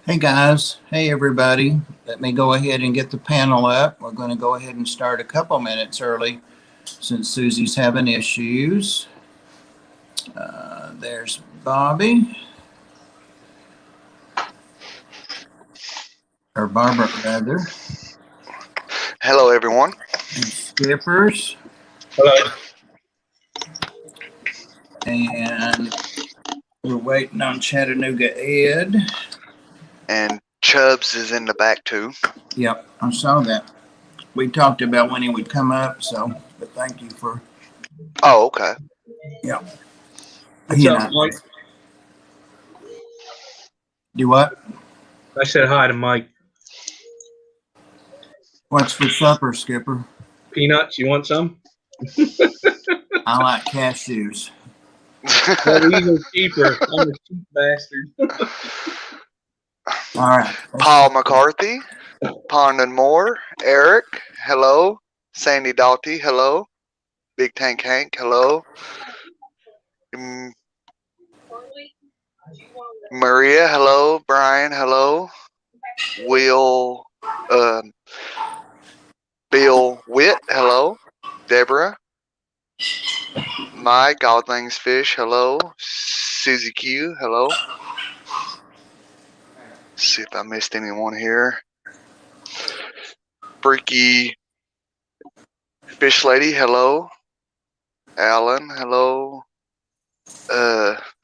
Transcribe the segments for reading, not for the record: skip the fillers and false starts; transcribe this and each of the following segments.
Hey guys, hey everybody. Let me go ahead and get the panel up. We're going to go ahead and start a couple minutes early since Susie's having issues. There's Bobby, or Barbara rather, Hello, everyone. and Skippers, Hello. and we're waiting on Chattanooga Ed. And Chubz is in the back, too. Yep, I saw that. We talked about when he would come up, but thank you for, Oh, okay. yep. What's up, Mike? Do what? I said hi to Mike. What's for supper, Skipper? Peanuts, you want some? I like cashews. Well, these are cheaper. I'm a cheap bastard. All right. Paul McCarthy, Pond and Moore, Eric, hello. Sandy Doughty, hello. Big Tank Hank, hello. Maria, hello. Brian, hello. Will, Bill Witt, hello. Deborah. Mike, All Things Fish, hello. Susie Q, hello. See if I missed anyone here. Freaky Fish Lady, hello. Alan, hello.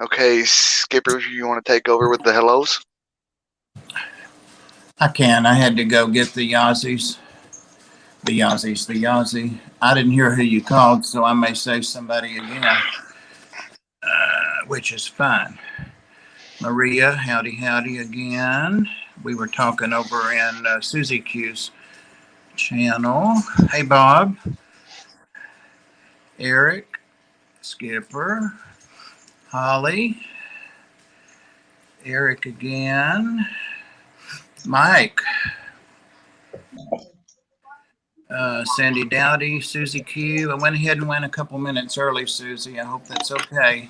Okay, Skipper, you want to take over with the hellos? I can. I had to go get the Yazzies. The Yazzie. I didn't hear who you called, so I may say somebody again, which is fine. Maria, howdy again. We were talking over in Susie Q's channel. Hey, Bob. Eric, Skipper, Holly, Eric again, Mike, Sandy Dowdy, Susie Q. I went ahead and went a couple minutes early, Susie. I hope that's okay.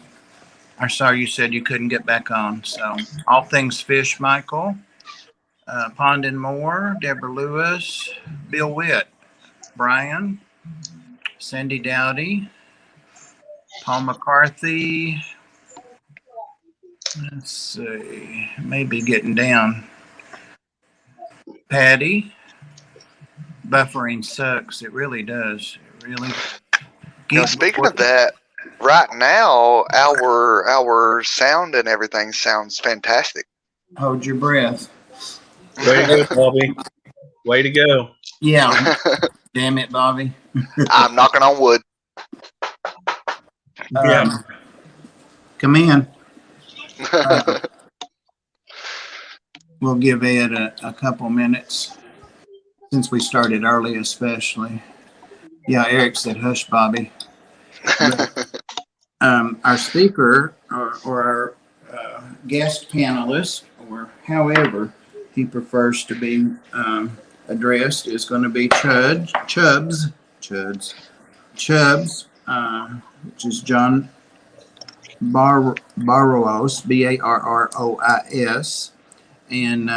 I saw you said you couldn't get back on. So, All Things Fish, Michael, Pond and Moore, Deborah Lewis, Bill Witt, Brian, Sandy Dowdy, Paul McCarthy. Let's see, maybe getting down. Patty, buffering sucks. It really does. It really. Speaking of that, right now our sound and everything sounds fantastic. Hold your breath. Way to go, Bobby. Way to go. Yeah. Damn it, Bobby. I'm knocking on wood. Yeah. Come in. We'll give Ed a couple minutes since we started early, especially. Yeah, Eric said, "Hush, Bobby." But, our speaker or our guest panelist, or however he prefers to be addressed, is going to be Chubz, which is John Barrois, Barrois. And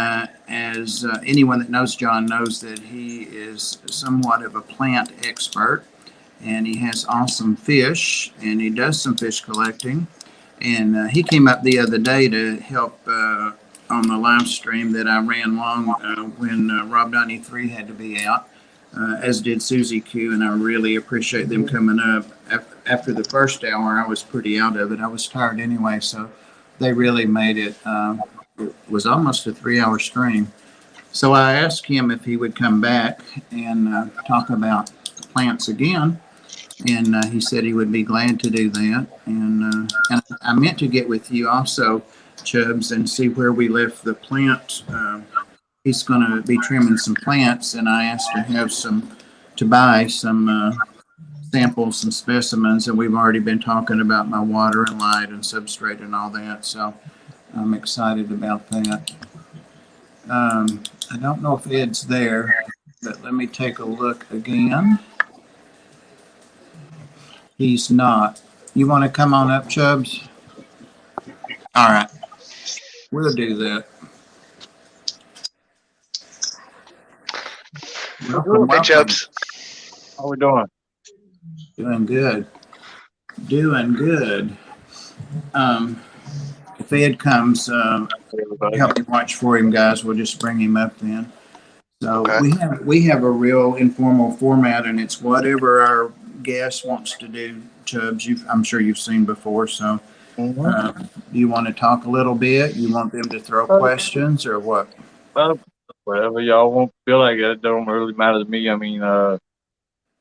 as anyone that knows John knows that he is somewhat of a plant expert, and he has awesome fish, and he does some fish collecting. And he came up the other day to help on the live stream that I ran long when Rob 93 had to be out, as did Susie Q, and I really appreciate them coming up. After the first hour, I was pretty out of it. I was tired anyway, so they really made it. It was almost a 3-hour stream. So I asked him if he would come back and talk about plants again. And he said he would be glad to do that. And I meant to get with you also, Chubz, and see where we left the plant. He's going to be trimming some plants, and I asked to buy some samples, some specimens, and we've already been talking about my water and light and substrate and all that. So I'm excited about that. I don't know if Ed's there, but let me take a look again. He's not. You want to come on up, Chubz? All right. We'll do that. Welcome, Hey, welcome. Chubz. How we doing? Doing good. Doing good. If Ed comes, Hey, everybody. help me watch for him, guys. We'll just bring him up then. So Okay. we have a real informal format, and it's whatever our guest wants to do. Chubbs, I'm sure you've seen before. So, Mm-hmm. do you want to talk a little bit? You want them to throw questions, or what? Well, whatever y'all won't feel like it don't really matter to me. I mean, I'm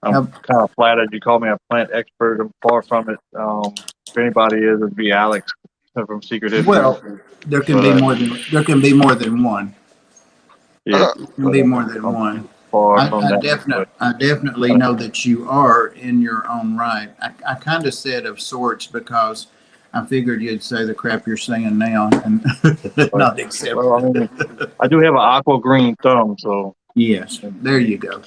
How- kind of flattered you call me a plant expert. I'm far from it. If anybody is, it'd be Alex from Secret History. Well, there can be more than one. Yeah, There can be more than one. far from that. I definitely know that you are in your own right. I kind of said of sorts because I figured you'd say the crap you're saying now and not accept Well, I mean, I do have an aqua green thumb, so yes, there you go.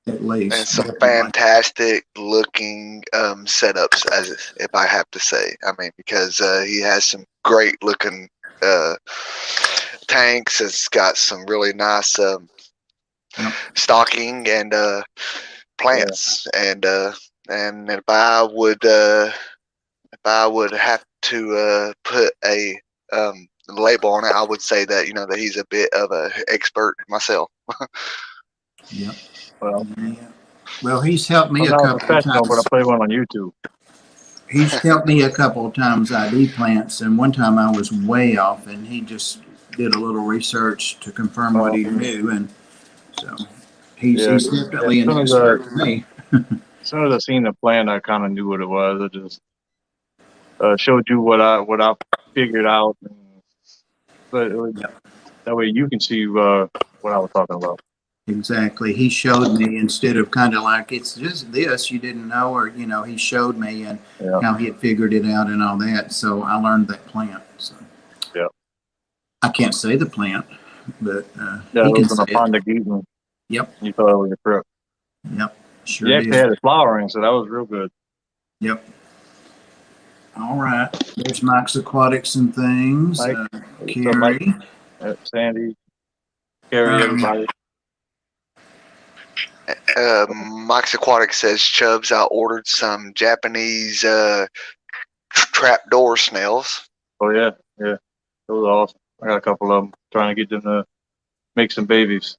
At least. And some Definitely. fantastic looking setups, as if I have to say. I mean, because he has some great looking tanks. It's got some really nice stocking and plants. And if I would have to put a label on it, I would say that that he's a bit of an expert myself. Yep. well, Yeah. Well, he's helped me I'm a not a couple of professional, but I times. play one on YouTube. He's helped me a couple of times ID plants, and one time I was way off, and he just did a little research to confirm what he knew, and so he's definitely an expert to me. As soon as I seen the plan, I kind of knew what it was. I just showed you what I figured out, but that way you can see what I was talking about. Exactly. He showed me instead of kind of like, it's just this you didn't know, or, he showed me and how he had figured it out and all that. So I learned that plant. So yeah. I can't say the plant, but Yeah, he it can was say an Apondagita. Yep. You thought it was a trip. Yep. Sure He actually did. had it flowering, so that was real good. Yep. All right. There's Mike's Aquatics and things. Mike, Carrie. Sandy, Carrie, everybody. Mike's Aquatics says, Chubs, I ordered some Japanese trapdoor snails. Oh yeah, yeah, it was awesome. I got a couple of them, trying to get them to make some babies.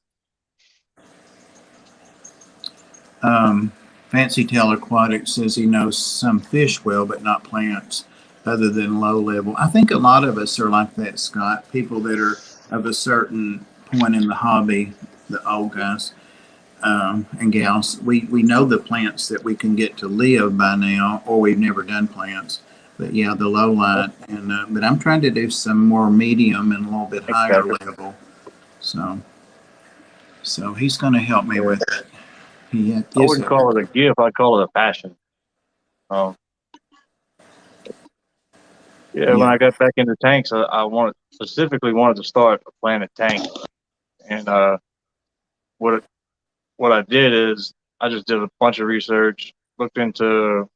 Fancy Tail Aquatics says he knows some fish well, but not plants other than low level. I think a lot of us are like that, Scott. People that are of a certain point in the hobby, the old guys and gals, we know the plants that we can get to live by now, or we've never done plants. But yeah, the low light, and but I'm trying to do some more medium and a little bit higher level. So he's going to help me with it. I wouldn't call it a gift. I'd call it a passion. When I got back into tanks, I specifically wanted to start a planted tank. And what I did is I just did a bunch of research, looked into,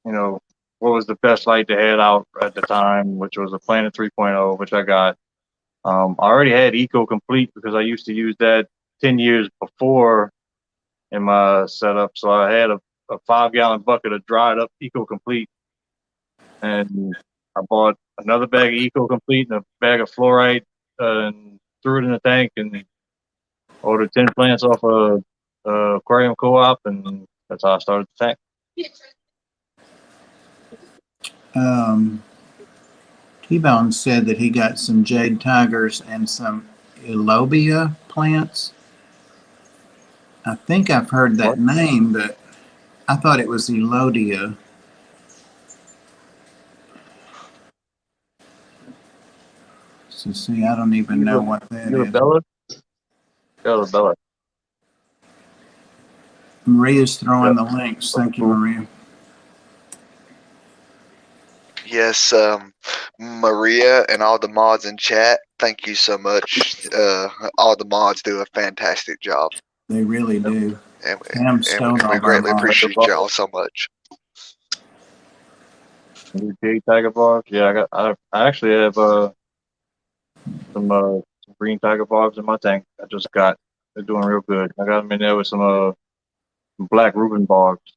what was the best light to head out at the time, which was a Planet 3.0, which I got. I already had Eco Complete because I used to use that 10 years before in my setup. So I had a 5-gallon bucket of dried up Eco Complete, and I bought another bag of Eco Complete and a bag of fluorite and threw it in the tank and ordered 10 plants off of Aquarium Co-op, and that's how I started the tank. T-Bone said that he got some jade tigers and some elobia plants. I think I've heard that name, but I thought it was elodia. So see, I don't even know what that is. Bella? Bella. Maria's throwing the links. Thank you, Maria. Yes, Maria and all the mods in chat, thank you so much. All the mods do a fantastic job. They really do. And we greatly appreciate y'all so much. Jade tiger barbs. Yeah, I actually have some green tiger barbs in my tank. I just got They're doing real good. I got them in there with some black Reuben barbs.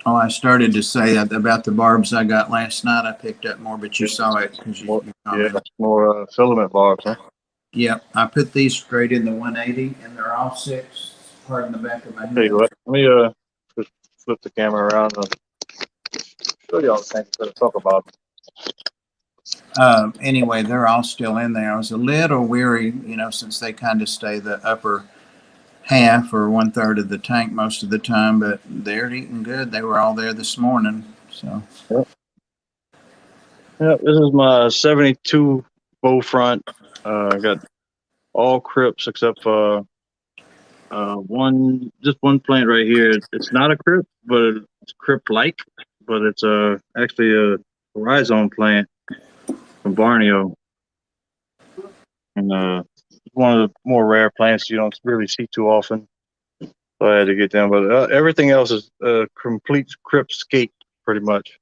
Oh, I started to say that about the barbs I got last night. I picked up more, but you saw it because you Yeah, commented. more filament barbs, huh? Yep, I put these straight in the 180, and they're all 6. Pardon the back of my Tell head. you what, let me just flip the camera around and show you all the things we're going to talk about. Anyway, they're all still in there. I was a little weary, since they kind of stay the upper half or 1/3 of the tank most of the time, but they're eating good. They were all there this morning. So, Yeah, this is my 72 bow front. I got all crypts except for just one plant right here. It's not a crypt, but it's crypt-like, but it's actually a rhizome plant from Borneo, and it's one of the more rare plants you don't really see too often. So I had to get them, but everything else is a complete cryptscape, pretty much.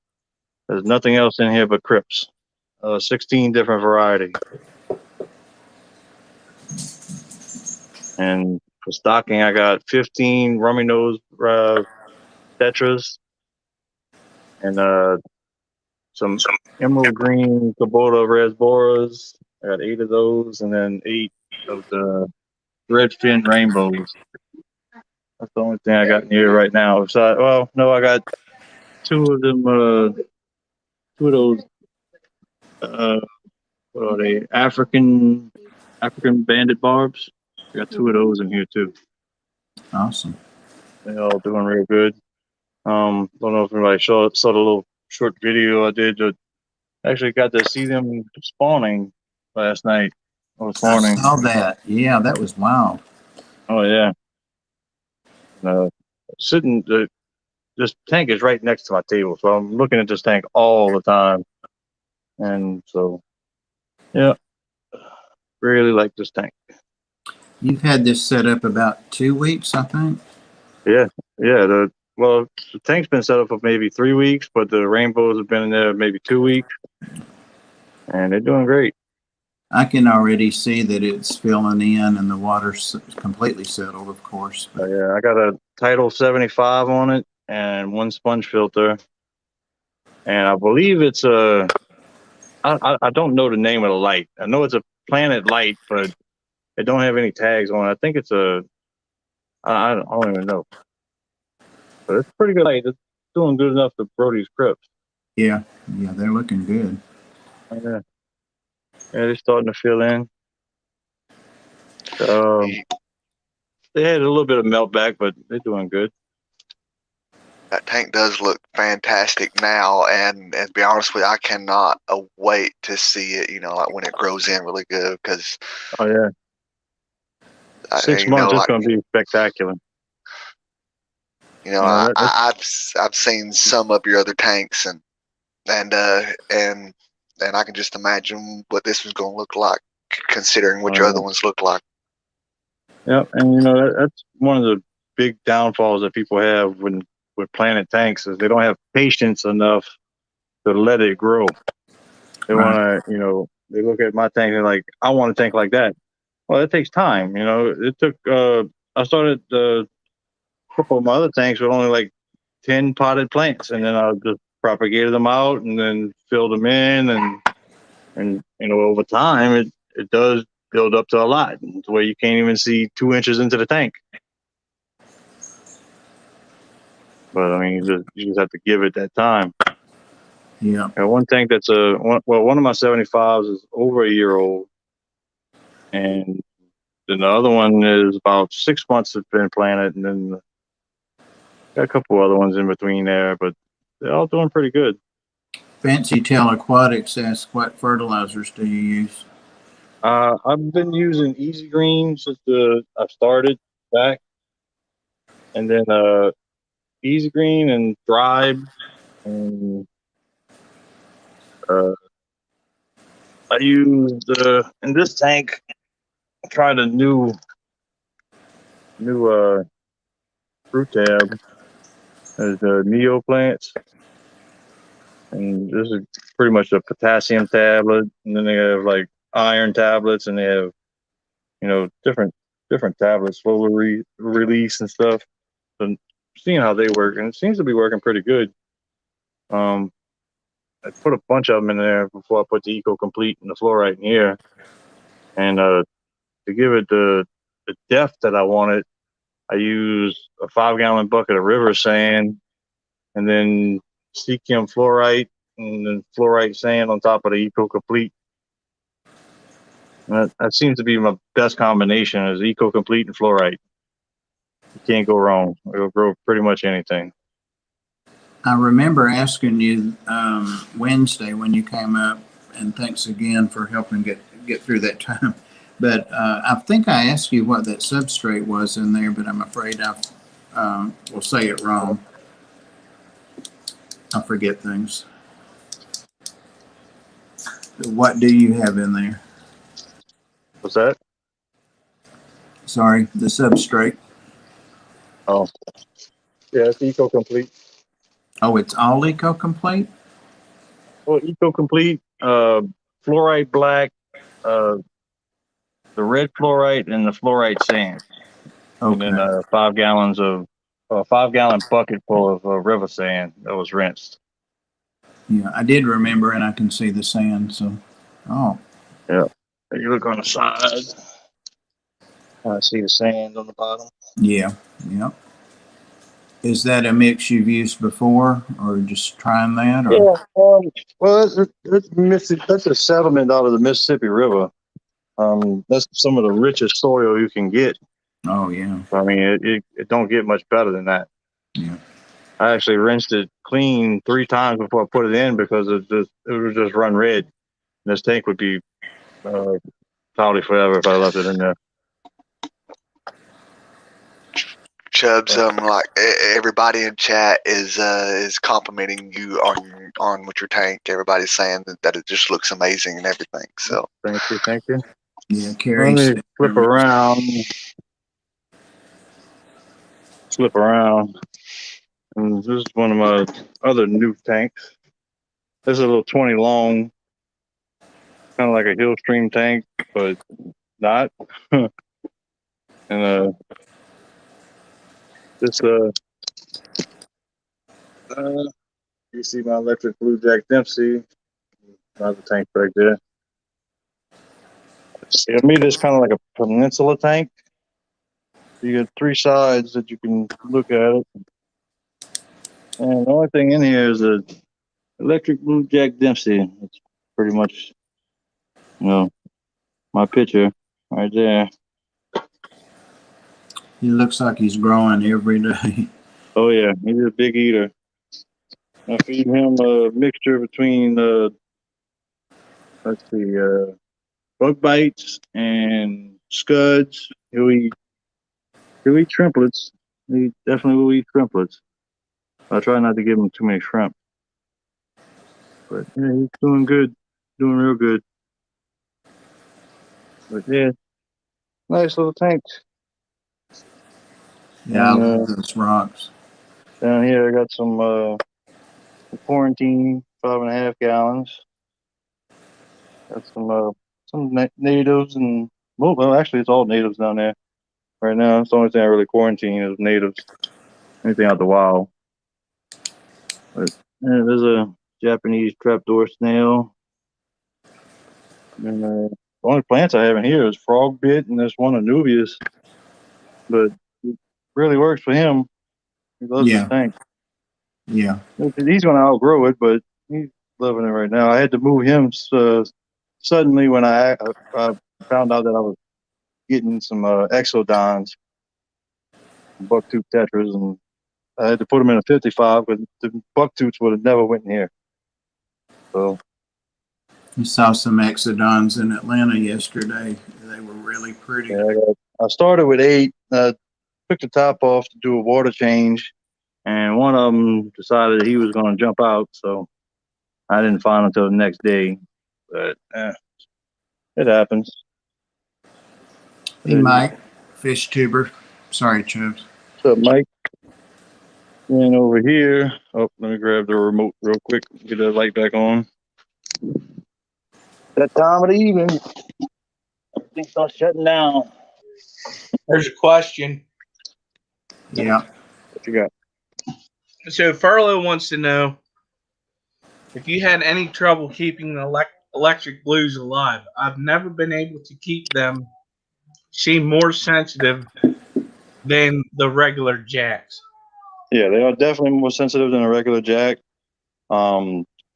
There's nothing else in here but crypts. 16 different varieties. And for stocking, I got 15 rummy nose tetras and some emerald green Kubota rasboras. I got 8 of those, and then 8 of the red fin rainbows. That's the only thing I got in here right now. So, well, no, I got 2 of them. 2 of those. What are they? African banded barbs. I got 2 of those in here too. awesome. They're all doing real good. Don't know if anybody saw the little short video I did. Actually got to see them spawning last night or this I morning. saw that. Yeah, that was wild. Oh yeah. Sitting, this tank is right next to my table, so I'm looking at this tank all the time. And so, yeah, really like this tank. You've had this set up about 2 weeks, I think. Yeah. The tank's been set up for maybe 3 weeks, but the rainbows have been in there maybe 2 weeks, and they're doing great. I can already see that it's filling in and the water's completely settled, of course. But Yeah, I got a Title 75 on it and 1 sponge filter, and I believe it's I don't know the name of the light. I know it's a Planet light, but it don't have any tags on it. I think it's I don't even know, but it's a pretty good light. It's doing good enough to grow these crypts. yeah, they're looking good. Yeah, they're starting to fill in. They had a little bit of melt back, but they're doing good. That tank does look fantastic now, and to be honest with you, I cannot wait to see it. Like when it grows in really good, because Oh yeah, 6 months it's going to be spectacular. I've seen some of your other tanks, and I can just imagine what this was going to look like, considering what your other ones look like. Yeah, and that's one of the big downfalls that people have with planted tanks is they don't have patience enough to let it grow. They want to, they look at my tank and they're like, I want a tank like that. Well, it takes time. It took. I started a couple of my other tanks with only like 10 potted plants, and then I just propagated them out and then filled them in, and over time it does build up to a lot, to where you can't even see 2 inches into the tank. But I mean, you just have to give it that time. Yeah. And one tank that's one of my 75s is over a year old, and then the other one is about 6 months it's been planted, and then got a couple other ones in between there, but they're all doing pretty good. Fancy Tail Aquatics asks, what fertilizers do you use? I've been using Easy Green since I started back, and then Easy Green and Thrive, and I used in this tank. I tried a new fruit tab as the Neo plants, and this is pretty much a potassium tablet, and then they have like iron tablets, and they have different different tablets, slow release and stuff, and seeing how they work, and it seems to be working pretty good. I put a bunch of them in there before I put the Eco Complete and the fluorite in here, and to give it the depth that I wanted, I used a 5-gallon bucket of river sand, and then Seachem fluorite, and then fluorite sand on top of the Eco Complete. That seems to be my best combination is Eco Complete and fluorite. You can't go wrong. It'll grow pretty much anything. I remember asking you Wednesday when you came up, and thanks again for helping get through that time. But I think I asked you what that substrate was in there, but I'm afraid I will say it wrong. I forget things. What do you have in there? What's that? Sorry, the substrate. Oh, yeah, it's Eco Complete. Oh, it's all Eco Complete? Well, Eco Complete, fluorite black, the red fluorite, and the fluorite sand. Okay. And then 5 gallons of a 5-gallon bucket full of river sand that was rinsed. Yeah, I did remember, and I can see the sand. So, oh, Yeah. You look on the side. I see the sand on the bottom. yeah, yeah. Is that a mix you've used before, or just trying that? Or? Yeah. Well, that's a sediment out of the Mississippi River. That's some of the richest soil you can get. Oh, yeah. I mean, it don't get much better than that. Yeah. I actually rinsed it clean 3 times before I put it in because it would just run red. And this tank would be cloudy forever if I left it in there. Chubz, like everybody in chat is complimenting you on with your tank. Everybody's saying that it just looks amazing and everything. So Thank you. Yeah, Carrie. Let me flip around. And this is one of my other new tanks. This is a little 20 long, kind of like a hill stream tank, but not. And this you see my electric blue Jack Dempsey. Another tank back there. I made this kind of like a peninsula tank. You got 3 sides that you can look at it. And the only thing in here is a electric blue Jack Dempsey. It's pretty much, my picture right there. He looks like he's growing every day. Oh yeah, he's a big eater. I feed him a mixture between bug bites and scuds. He'll eat shrimplets. He definitely will eat shrimplets. I try not to give him too many shrimp. But yeah, he's doing good. Doing real good. But yeah, nice little tanks. Yeah, I love those rocks. Down here I got some quarantine 5.5 gallons. Got some natives and well, actually it's all natives down there right now. It's the only thing I really quarantine is natives. Anything out the wild. But yeah, there's a Japanese trapdoor snail. And the only plants I have in here is frog bit and this one Anubias. But it really works for him. He loves the tank. Yeah. He's going to outgrow it, but he's loving it right now. I had to move him suddenly when I found out that I was getting some exodons, bucktooth tetras, and I had to put them in a 55 because the bucktooths would have never went in here. So You saw some exodons in Atlanta yesterday. They were really pretty. yeah, I started with 8. Took the top off to do a water change, and one of them decided he was going to jump out, so I didn't find him until the next day. But it happens. Hey, Mike, fish tuber. Sorry, Chubz. What's up, Mike? And over here, let me grab the remote real quick, get that light back on. That time of the evening, everything starts shutting down. There's a question. Yeah. What you got? So Furlow wants to know if you had any trouble keeping the electric blues alive. I've never been able to keep them. Seem more sensitive than the regular jacks. Yeah, they are definitely more sensitive than a regular jack.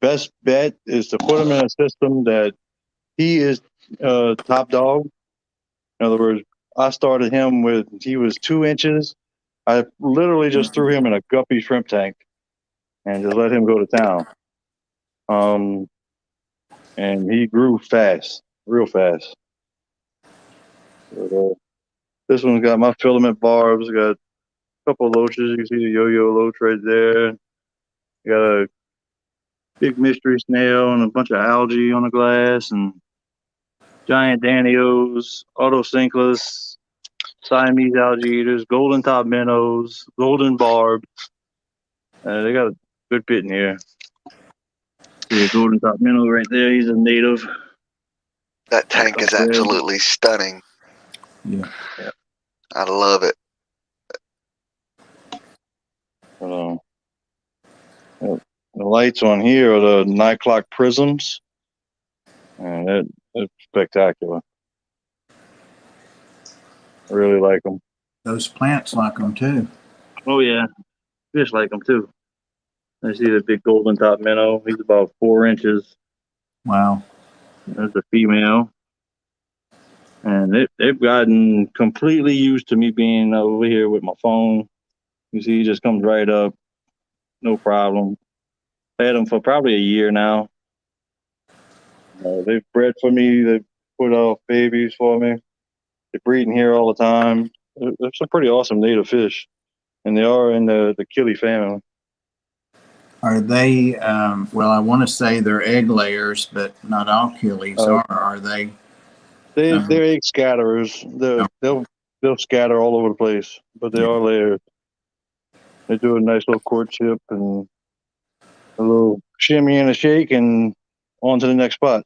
Best bet is to put him in a system that he is top dog. In other words, I started him he was 2 inches. I literally just threw him in a guppy shrimp tank and just let him go to town. And he grew fast, real fast. But, this one's got my filament barbs. Got a couple of loaches. You can see the yo-yo loach right there. Got a big mystery snail and a bunch of algae on the glass and giant danios, autocinclus, Siamese algae eaters, golden top minnows, golden barbs. They got a good bit in here. See a golden top minnow right there. He's a native. That tank is absolutely stunning. Yeah. I love it. The lights on here are the 9 o'clock prisms. And it's spectacular. I really like them. Those plants like them too. Oh, yeah. Fish like them too. I see the big golden top minnow. He's about 4 inches. Wow. There's the female. And they've gotten completely used to me being over here with my phone. You see, he just comes right up. No problem. I had them for probably a year now. They've bred for me. They've put off babies for me. They're breeding here all the time. They're some pretty awesome native fish. And they are in the killie family. Are they, well, I want to say they're egg layers, but not all killies are they? They're egg scatterers. They'll scatter all over the place, but they are layers. They do a nice little courtship and a little shimmy and a shake and on to the next spot.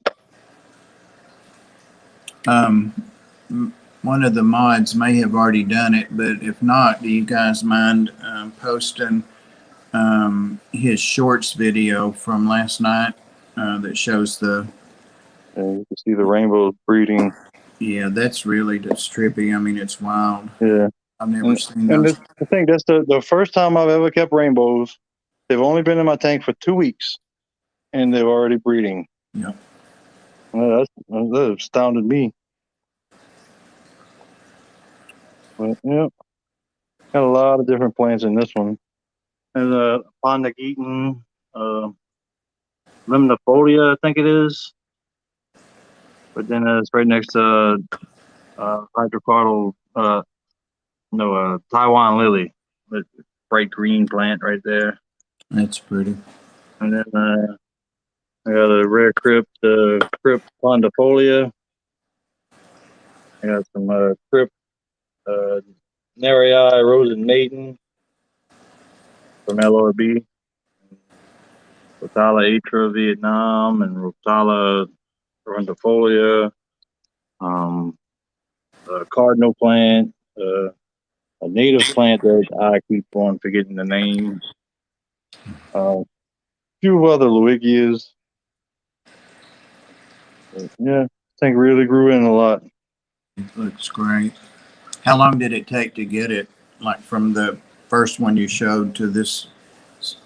One of the mods may have already done it, but if not, do you guys mind posting his shorts video from last night that shows the... You can see the rainbows breeding. Yeah, that's trippy. I mean, it's wild. Yeah. I've never seen and those. I think that's the first time I've ever kept rainbows. They've only been in my tank for 2 weeks, and they're already breeding. Yeah. Well, that astounded me. But, yeah, got a lot of different plants in this one. There's a Pondageton, limnifolia, I think it is. But then it's right next to hydrocardal, Taiwan lily, the bright green plant right there. That's pretty. And then I got a rare crypt pondifolia. I got some crypt Nerii Rosen Maiden from LRB, Rotala atra Vietnam, and Rotala rondifolia. A cardinal plant, a native plant that I keep on forgetting the name. A few other Luigias. Yeah, I think really grew in a lot. It looks great. How long did it take to get it, like from the first one you showed to this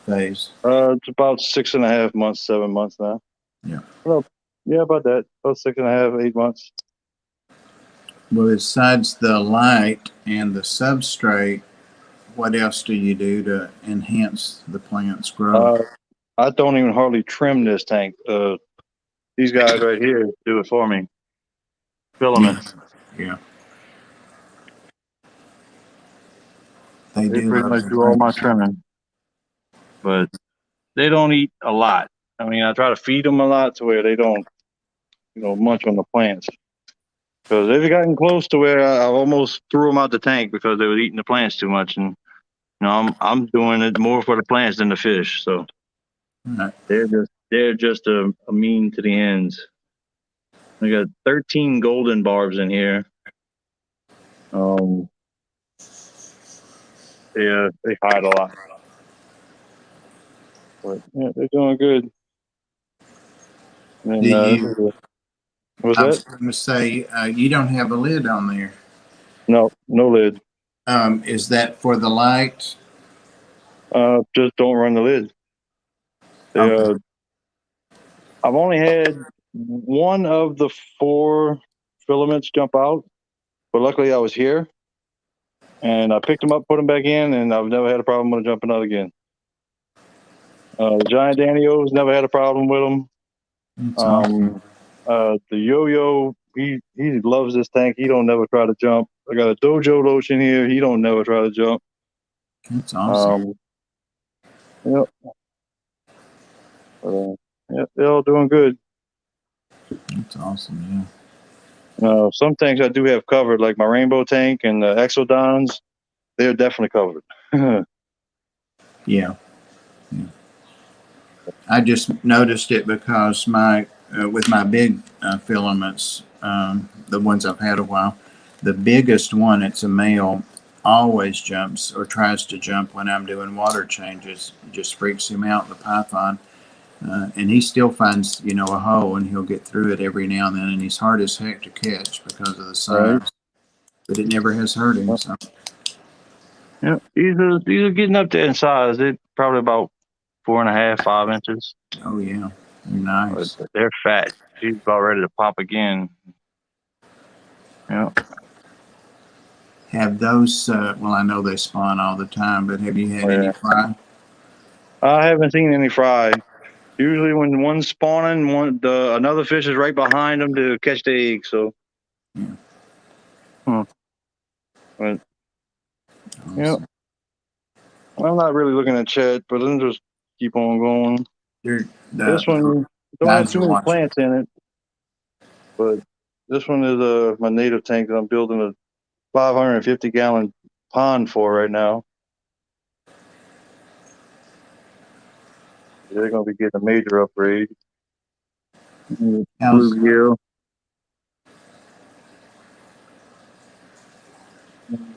phase? It's about 6.5 months, 7 months now. Yeah. Well, yeah, about that. About 6.5, 8 months. Well, besides the light and the substrate, what else do you do to enhance the plant's growth? I don't even hardly trim this tank. These guys right here do it for me. Filaments. Yeah. They They do pretty much do all my trimming. But they don't eat a lot. I mean, I try to feed them a lot to where they don't, munch on the plants. Because they've gotten close to where I almost threw them out the tank because they were eating the plants too much. And, I'm doing it more for the plants than the fish. So they're just a mean to the ends. We got 13 golden barbs in here. They hide a lot, but yeah, they're doing good. And Do you? what's I was that? going to say you don't have a lid on there. No lid. Is that for the light? Just don't run the lid. Okay. I've only had one of the 4 filaments jump out, but luckily I was here and I picked them up, put them back in, and I've never had a problem with them jumping out again. The giant Danios, never had a problem with them. That's awesome. The yo-yo, he loves this tank. He don't never try to jump. I got a dojo lotion here. He don't never try to jump. That's awesome. Yep. Yeah, they're all doing good. That's awesome. Some tanks I do have covered, like my rainbow tank and the Exodons. They're definitely covered. Yeah. I just noticed it because with my big filaments, the ones I've had a while, the biggest one, it's a male, always jumps or tries to jump when I'm doing water changes. It just freaks him out, the python. And he still finds, a hole, and he'll get through it every now and then, and he's hard as heck to catch because of the size. Right. But it never has hurt him. So. Yeah, these are getting up there in size. They're probably about 4.5, 5 inches. Oh yeah, they're nice. But they're fat. She's about ready to pop again. Yeah. Have those? Well, I know they spawn all the time, but have you had any fry? I haven't seen any fry. Usually, when one's spawning, another fish is right behind them to catch the egg. So, Yeah. But Awesome. yeah, I'm not really looking at chat, but then just keep on going. This one don't have too many plants in it, but this one is my native tank that I'm building a 550-gallon pond for right now. They're going to be getting a major upgrade. Bluegill.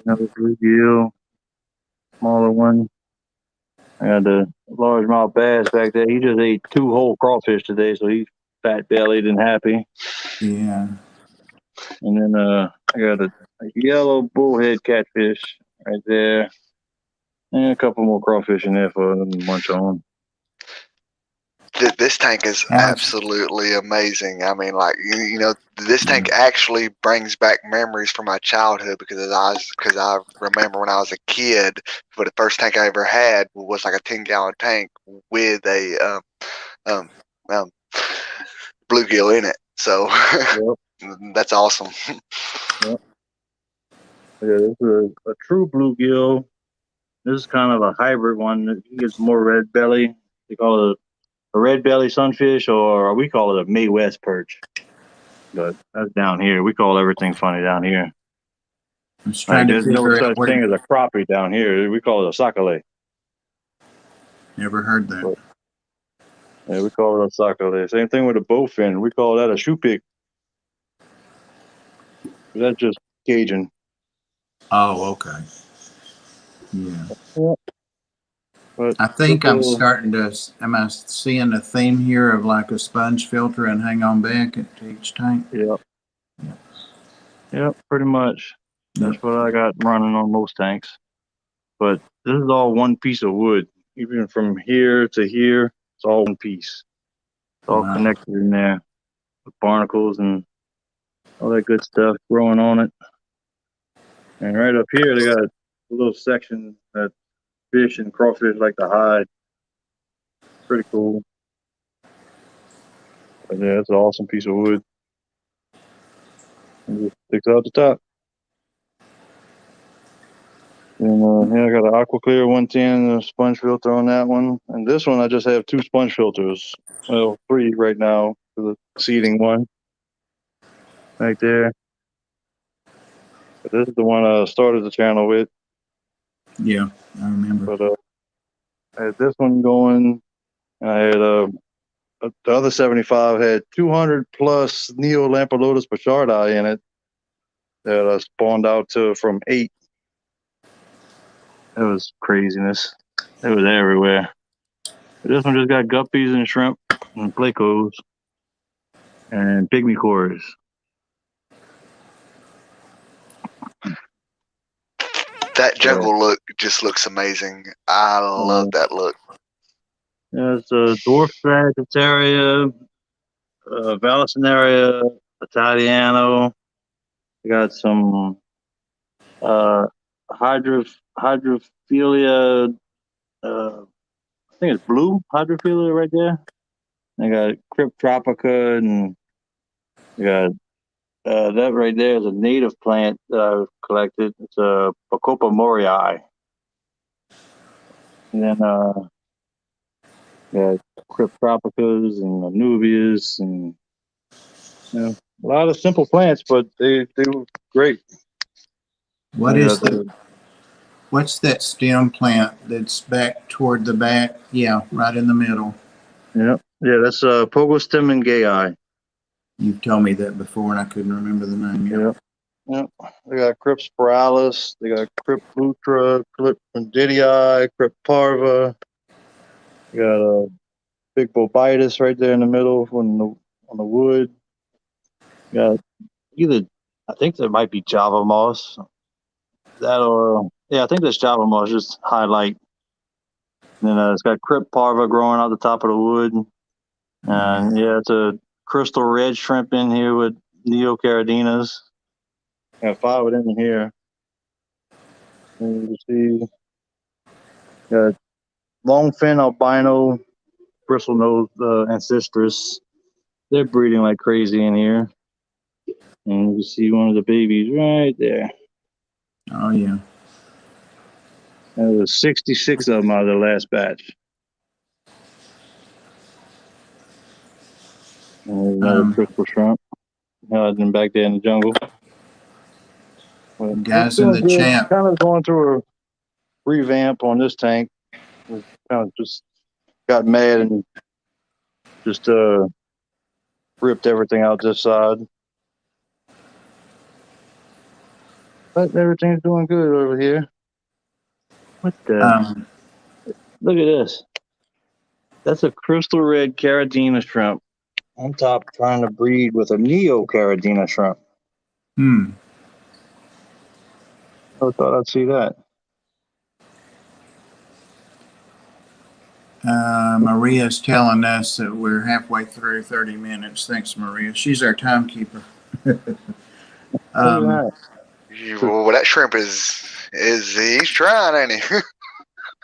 Another bluegill. Smaller one. I got the largemouth bass back there. He just ate 2 whole crawfish today, so he's fat-bellied and happy. Yeah. And then I got a yellow bullhead catfish right there. And a couple more crawfish in there for them to munch on. This tank is absolutely amazing. I mean, like this tank actually brings back memories from my childhood because I remember when I was a kid, for the first tank I ever had was like a 10-gallon tank with a bluegill in it. So that's awesome. Yep. Yeah, this is a true bluegill. This is kind of a hybrid one. He gets more red belly. They call it a red belly sunfish, or we call it a May West perch. But that's down here. We call everything funny down here. There's no such thing as a crappie down here. We call it a sakale. Never heard that. But, yeah, we call it a sakale. Same thing with a bowfin. We call that a shoe pick. That's just Cajun. Oh, okay. Yeah. But I think am I seeing a theme here of like a sponge filter and hang on back to each tank? Yep, pretty much. That's what I got running on most tanks. But this is all one piece of wood. Even from here to here, it's all one piece. It's all connected in there with barnacles and all that good stuff growing on it. And right up here, they got a little section that fish and crawfish like to hide. Pretty cool. But yeah, it's an awesome piece of wood. And it sticks out the top. And I got an AquaClear 110, a sponge filter on that one. And this one, I just have 2 sponge filters. Well, 3 right now for the seeding one. Right there. But this is the one I started the channel with. Yeah, I remember. But I had this one going. I had the other 75 had 200 plus Neo Lamprolotus Bouchardi in it. that I spawned out to from 8. It was craziness. It was everywhere. This one just got guppies and shrimp and plecos and pygmy cores. That jungle look just looks amazing. I love that look. There's a dwarf Sagittaria, Vallisneria, Italiano. We got some hydrophilia. I think it's blue hydrophilia right there. I got Crypt Tropica, and we got that right there is a native plant that I've collected. It's a Bacopa morii. And then got Crypt Tropicas and Anubias, and a lot of simple plants, but they were great. What's that stem plant that's back toward the back? Yeah, right in the middle. Yeah, that's Pogostem and Gayi. You've told me that before, and I couldn't remember the name. Yep. They got Crypt spiralis. They got Crypt lutra, Crypt condidii, Crypt parva. We got a big bobitis right there in the middle on the wood. Got I think there might be Java moss. I think that's Java moss, just highlight. And then it's got Crypt parva growing out the top of the wood. And it's a crystal red shrimp in here with Neocaradinas. Got 5 of them in here. And you see, got longfin albino bristlenose ancestris. They're breeding like crazy in here. And you can see one of the babies right there. Oh, yeah. There was 66 of them out of the last batch. And another crystal shrimp. Hiding back there in the jungle. But guys in the chat. Kind of going through a revamp on this tank. We kind of just got mad and just ripped everything out this side. But everything's doing good over here. What the? Look at this. That's a crystal red Caradina shrimp on top trying to breed with a Neocaradina shrimp. I thought I'd see that. Maria's telling us that we're halfway through 30 minutes. Thanks, Maria. She's our timekeeper. Well, that shrimp he's trying, ain't he?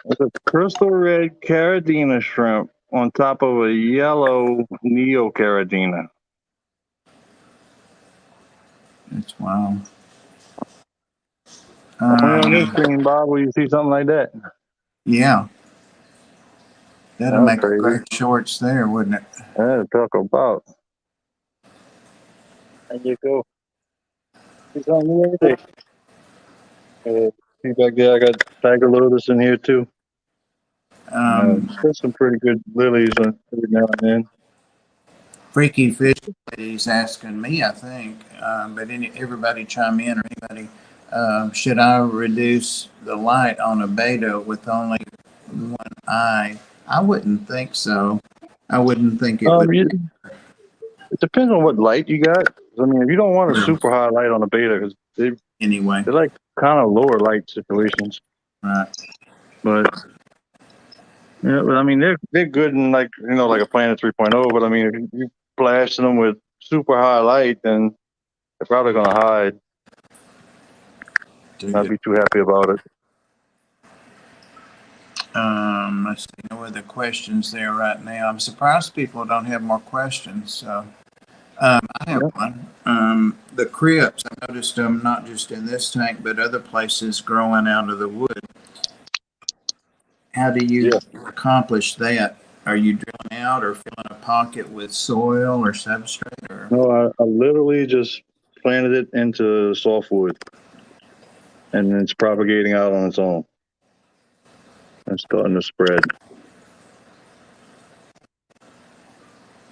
It's a crystal red Caradina shrimp on top of a yellow Neocaradina. That's wild. On this screen, Bob, will you see something like that? Yeah. That'll make great shorts there, wouldn't it? That'll talk about. There you go. See something new every day. See back there, I got Tiger Lotus in here too. There's some pretty good lilies every now and then. Freaky Fish Lady's asking me, I think, but everybody chime in or anybody. Should I reduce the light on a beta with only one eye? I wouldn't think so. I wouldn't think it would. It depends on what light you got. I mean, if you don't want a super high light on a beta, because they're like kind of lower light situations. Right. But I mean, they're good in like a Planet 3.0. But I mean, if you blasting them with super high light, then they're probably gonna hide. Not be too happy about it. Let's see, no other questions there right now. I'm surprised people don't have more questions. So, I have one. The crypts, I noticed them not just in this tank, but other places growing out of the wood. How do you accomplish that? Are you drilling out or filling a pocket with soil or substrate? Or? No, I literally just planted it into softwood, and it's propagating out on its own. It's starting to spread.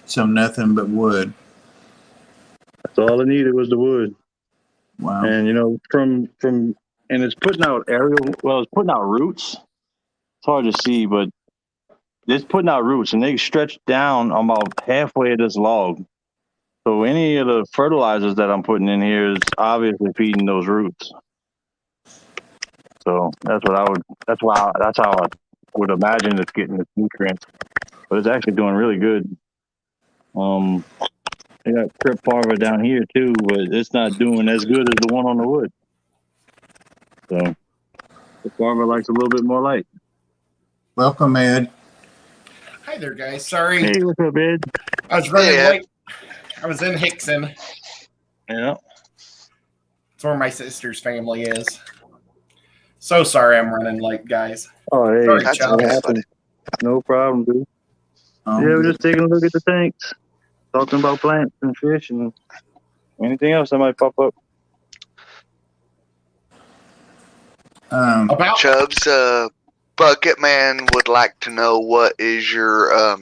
So nothing but wood. That's all I needed was the wood. Wow. And from and it's putting out it's putting out roots. It's hard to see, but it's putting out roots, and they stretch down about halfway of this log. So any of the fertilizers that I'm putting in here is obviously feeding those roots. So that's how I would imagine it's getting its nutrients. But it's actually doing really good. They got Crip Parva down here too, but it's not doing as good as the one on the wood. So the Parva likes a little bit more light. Welcome, Ed. Hi there, guys. Sorry, Hey, what's up, Ed? I was running Yeah. late. I was in Hickson. Yeah. It's where my sister's family is. So sorry I'm running late, guys. Oh, hey, Sorry, That's Chubb. okay, buddy. no problem, dude. Oh, Yeah, we're good. just taking a look at the tanks, talking about plants and fish and anything else that might pop up. About Chubz, Bucket Man would like to know what is your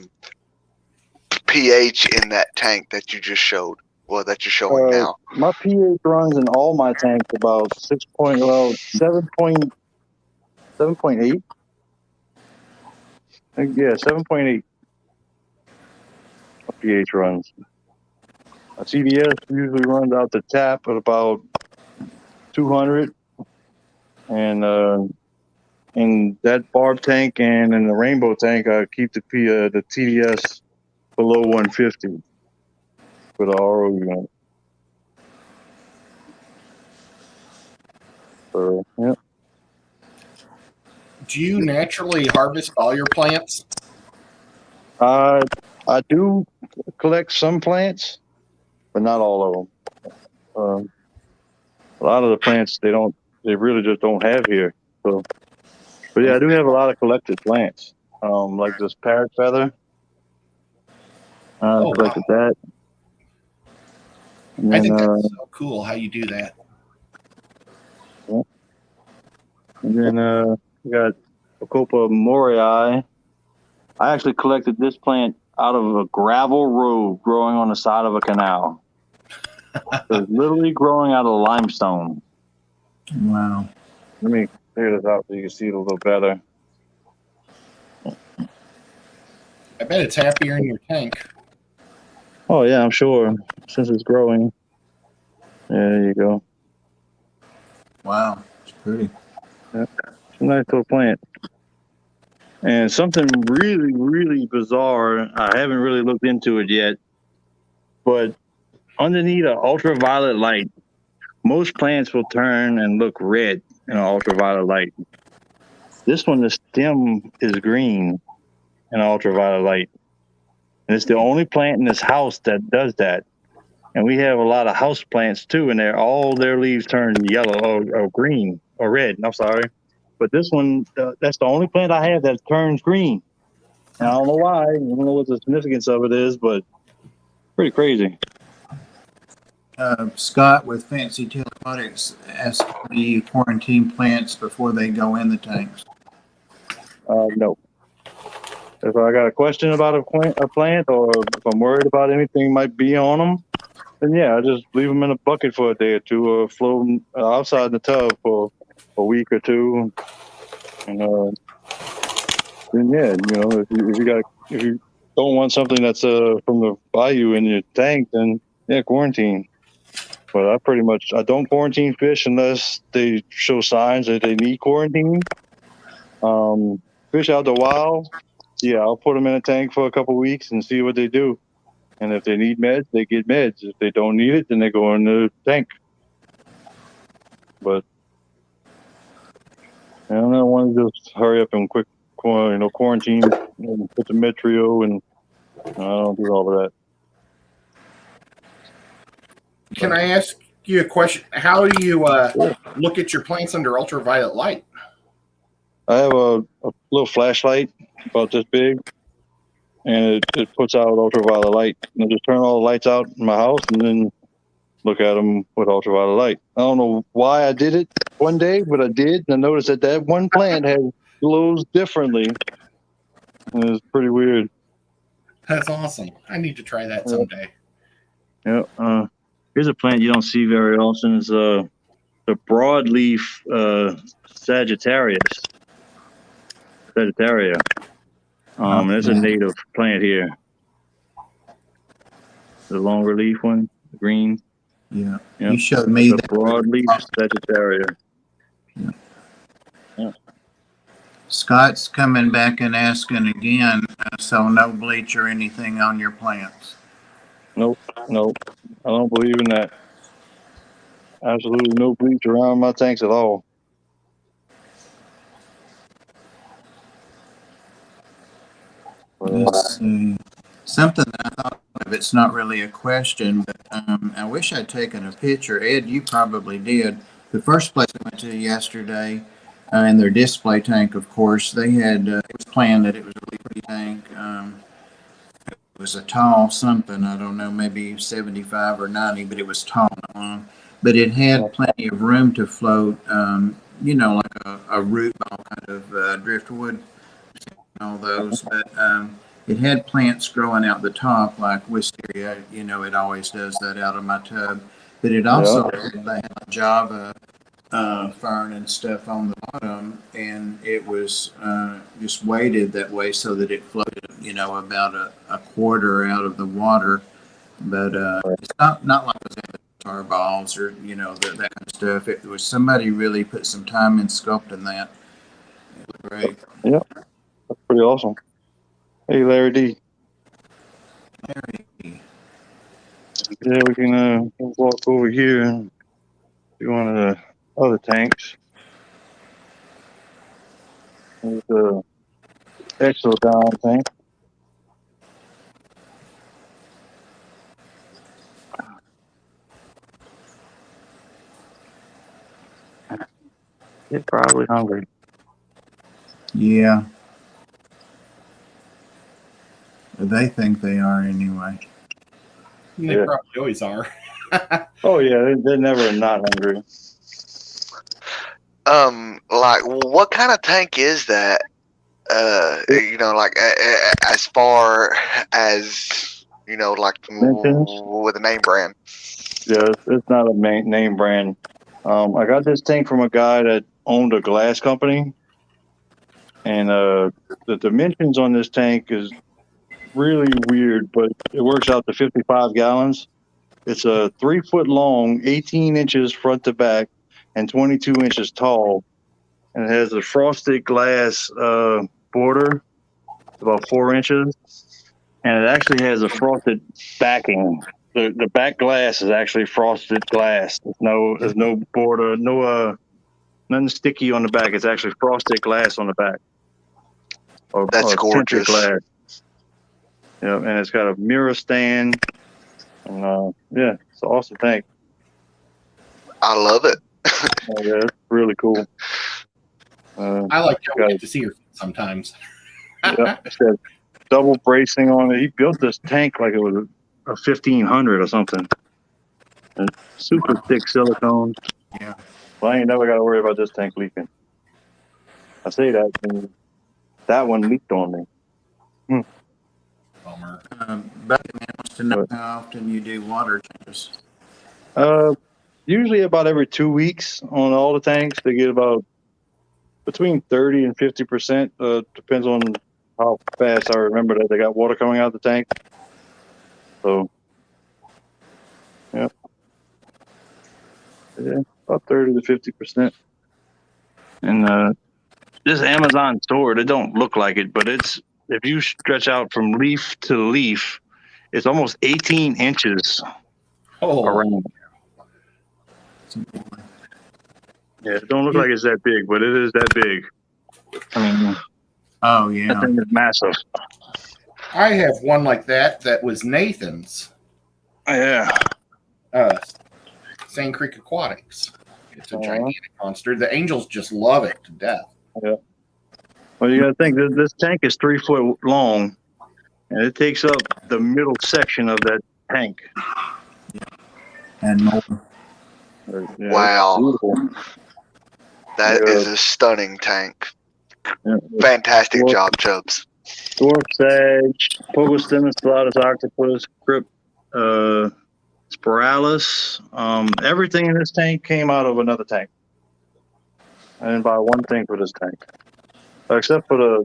pH in that tank that you just showed. Well, that you're showing now. My pH runs in all my tanks about 7.8. Yeah, 7.8. My pH runs. My CDS usually runs out the tap at about 200, and in that barb tank and in the rainbow tank, I keep the TDS below 150 for the RO unit. So yeah. do you naturally harvest all your plants? I do collect some plants, but not all of them. A lot of the plants they really just don't have here. So, but yeah, I do have a lot of collected plants, like this parrot feather. I collected that. And I then, think that's so cool how you do that. we got Bacopa morii. I actually collected this plant out of a gravel road growing on the side of a canal. It's literally growing out of limestone. Wow. Let me clear this out so you can see it a little better. I bet it's happier in your tank. Oh yeah, I'm sure. Since it's growing. Yeah, there you go. Wow. It's pretty. Yeah. It's a nice little plant. And something really, really bizarre, I haven't really looked into it yet, but underneath an ultraviolet light, most plants will turn and look red in an ultraviolet light. This one, the stem is green in ultraviolet light. And it's the only plant in this house that does that. And we have a lot of house plants too, and all their leaves turn yellow or green or red. I'm sorry. But this one, that's the only plant I have that turns green. And I don't know why. I don't know what the significance of it is, but pretty crazy. Scott with Untitled Aquatics asked me quarantine plants before they go in the tanks. No. If I got a question about a plant, or if I'm worried about anything might be on them, then yeah, I just leave them in a bucket for a day or two, or float them outside in the tub for a week or two, and then yeah, if you don't want something that's from the bayou in your tank, then yeah, quarantine. But I don't quarantine fish unless they show signs that they need quarantine. Fish out the wild, yeah, I'll put them in a tank for a couple weeks and see what they do. And if they need meds, they get meds. If they don't need it, then they go in the tank. But I don't know, I want to just hurry up and quick, quarantine and put the Metrio, and I don't do all of that. Can I ask you a question? How do you look at your plants under ultraviolet light? I have a little flashlight about this big, and it puts out ultraviolet light. And I just turn all the lights out in my house and then look at them with ultraviolet light. I don't know why I did it one day, but I did. And I noticed that one plant glows differently. And it's pretty weird. That's awesome. I need to try that someday. Yeah. Here's a plant you don't see very often. Is the broadleaf Sagittaria. And it's a native plant here. The longer leaf one, the green. Yeah. Yep. You showed me The that. broadleaf Sagittaria. Yeah. Yeah. Scott's coming back and asking again, so no bleach or anything on your plants. Nope. I don't believe in that. Absolutely no bleach around my tanks at all. Let's see. Something that I thought of, it's not really a question, but I wish I'd taken a picture. Ed, you probably did. The first place I went to yesterday, in their display tank, of course, they had, it was planted. It was a really pretty tank. It was a tall something, I don't know, maybe 75 or 90, but it was tall and long. But it had plenty of room to float, like a root ball kind of driftwood, all those. But it had plants growing out the top, like wisteria. It always does that out of my tub. But it also they had Java fern and stuff on the bottom, and it was just weighted that way so that it floated, about a quarter out of the water. But it's not like those avatar balls or that kind of stuff. It was somebody really put some time in sculpting that. It was great. Yeah, that's pretty awesome. Hey, Larry D. Larry. Yeah, we can walk over here and do one of the other tanks. There's the Exodyne tank. They're probably hungry. Yeah. They think they are anyway. They probably always are. Oh yeah, they're never not hungry. Like, what kind of tank is that? As far as like Dimensions? with a name brand. Yeah, it's not a name brand. I got this tank from a guy that owned a glass company, and the dimensions on this tank is really weird, but it works out to 55 gallons. It's a 3 foot long, 18 inches front to back, and 22 inches tall, and it has a frosted glass border, about 4 inches, and it actually has a frosted backing. The back glass is actually frosted glass. There's no border, nothing sticky on the back. It's actually frosted glass on the back. That's tinted gorgeous. glass. Yeah, and it's got a mirror stand. And yeah, it's an awesome tank. I love it. Yeah, it's really cool. I like how we get to see her sometimes. Yeah, it's got double bracing on it. He built this tank like it was a 1500 or something. And super thick silicone. Yeah. Well, I ain't never got to worry about this tank leaking. I say that, and that one leaked on me. Bummer. Bucket Man wants to know how often you do water changes. Usually about every 2 weeks on all the tanks. They get about between 30 and 50%. Depends on how fast I remember that they got water coming out of the tank. So, yeah, about 30 to 50%. And this Amazon sword, it don't look like it, but if you stretch out from leaf to leaf, it's almost 18 inches around. Yeah, it don't look like it's that big, but it is that big. I mean, oh yeah, that thing is massive. I have one like that was Nathan's. Yeah. Sand Creek Aquatics. It's a gigantic monster. The angels just love it to death. Yeah. Well, you got to think this tank is 3 foot long, and it takes up the middle section of that tank. And more. Yeah, Wow. That is a stunning tank. Yeah. Fantastic job, Chubz. Dwarf Sag, Pogostemon Pilatus Octopus, Crypt, Borealis. Everything in this tank came out of another tank. I didn't buy one thing for this tank, except for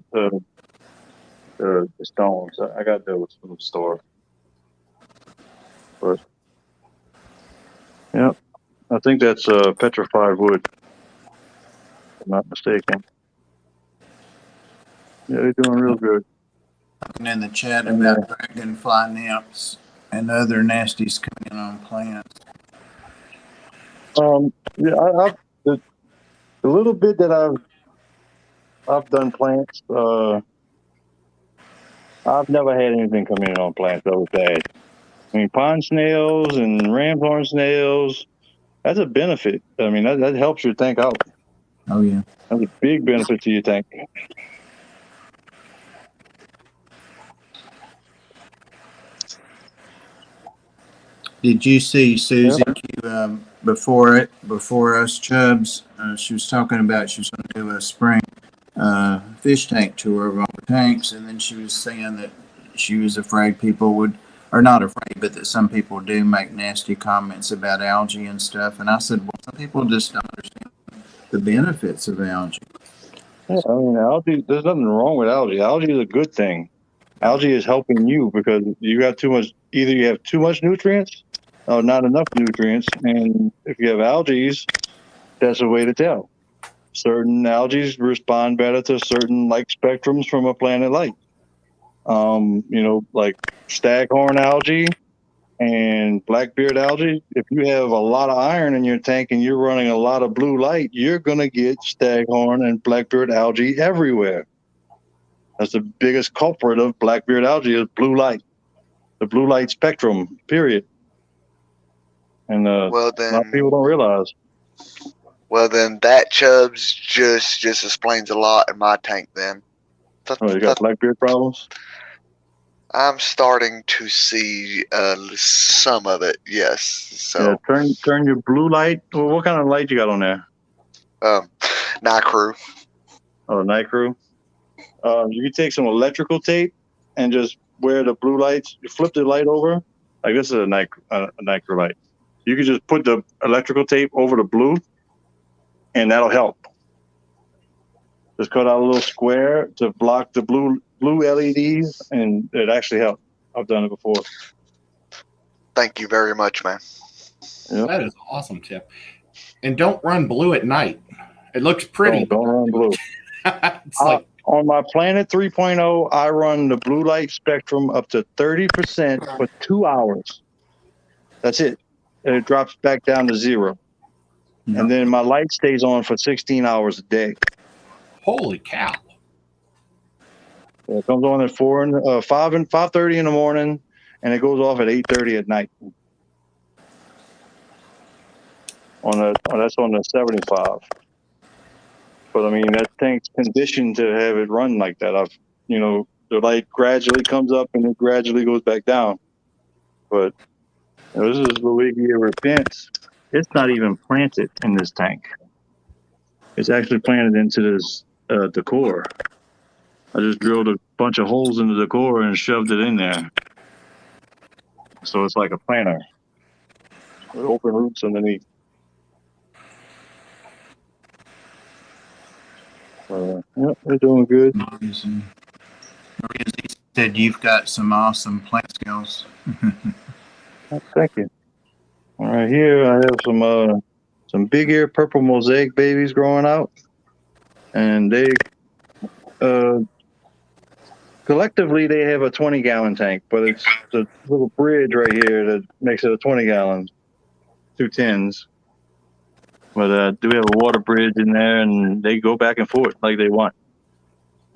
the stones. I got those from the store. But yeah, I think that's petrified wood, if I'm not mistaken. Yeah, they're doing real good. And in the chat And, about dragonfly nymphs and other nasties coming in on plants. Yeah, the little bit that I've done plants. I've never had anything come in on plants that was bad. I mean, pond snails and ramhorn snails. That's a benefit. I mean, that helps your tank out. Oh yeah. That's a big benefit to your tank. Did you see Susie before us, Chubs? She was talking about she was going to do a spring fish tank tour of all the tanks, and then she was saying that she was afraid people would, or not afraid, but that some people do make nasty comments about algae and stuff. And I said, well, some people just don't understand the benefits of algae. Yeah, I mean, algae. There's nothing wrong with algae. Algae is a good thing. Algae is helping you because you got too much. Either you have too much nutrients or not enough nutrients, and if you have algae, that's a way to tell. Certain algae respond better to certain light spectrums from a planet light. Like staghorn algae and blackbeard algae. If you have a lot of iron in your tank and you're running a lot of blue light, you're gonna get staghorn and blackbeard algae everywhere. That's the biggest culprit of blackbeard algae is blue light, the blue light spectrum, period. And Well a lot of people don't realize. then that Chubs just explains a lot in my tank. Then Oh, you got blackbeard problems? I'm starting to see some of it. Yes. So Yeah, turn your blue light. Well, what kind of light you got on there? night crew. Oh, night crew. You can take some electrical tape and just wear the blue lights. You flip the light over. Like this is a night crew light. You can just put the electrical tape over the blue, and that'll help. Just cut out a little square to block the blue LEDs, and it actually helps. I've done it before. Thank you very much, man. Yep. That is an awesome tip. And don't run blue at night. It looks pretty. Don't run blue. It's like on my Planet 3.0, I run the blue light spectrum up to 30% for 2 hours. That's it. And it drops back down to 0. Yep. And then my light stays on for 16 hours a day. holy cow. It comes on at 5:30 in the morning, and it goes off at 8:30 at night. That's on the 75. But I mean, that tank's conditioned to have it run like that. The light gradually comes up and it gradually goes back down. But this is Luigia repents. It's not even planted in this tank. It's actually planted into this decor. I just drilled a bunch of holes in the decor and shoved it in there. So it's like a planter with open roots underneath. Yep, they're doing good. Maria said you've got some awesome plant skills. Thank you. All right, here I have some big ear purple mosaic babies growing out, and they collectively they have a 20-gallon tank, but it's the little bridge right here that makes it a 20-gallon, 2 tins. But do we have a water bridge in there, and they go back and forth like they want.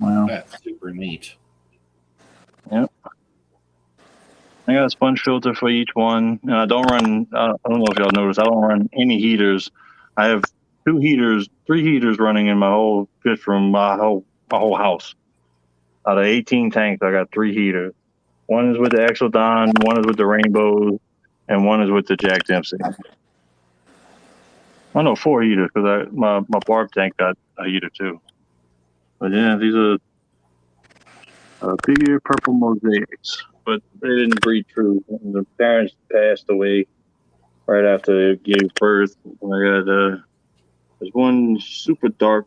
Wow. That's super neat. Yep. I got a sponge filter for each one, and I don't run. I don't know if y'all noticed. I don't run any heaters. I have 3 heaters running in my whole fish room, my whole house. Out of 18 tanks, I got 3 heaters. One is with the Exodon, one is with the Rainbows, and one is with the Jack Dempsey. I know 4 heaters because my barb tank got a heater too. But yeah, these are big ear purple mosaics, but they didn't breed true. The parents passed away right after it gave birth. I got there's one super dark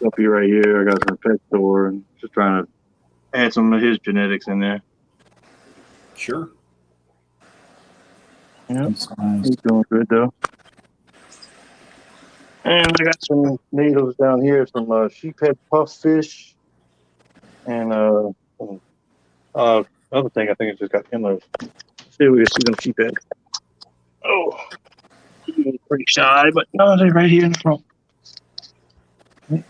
puppy right here. I got from a pet store. Just trying to add some of his genetics in there. Sure. Yeah, That's nice. he's doing good though. And I got some natives down here from sheephead pufffish and other thing I think I just got him. See if we can see them sheephead. Oh, he's pretty shy, but no, they're right here in the front. I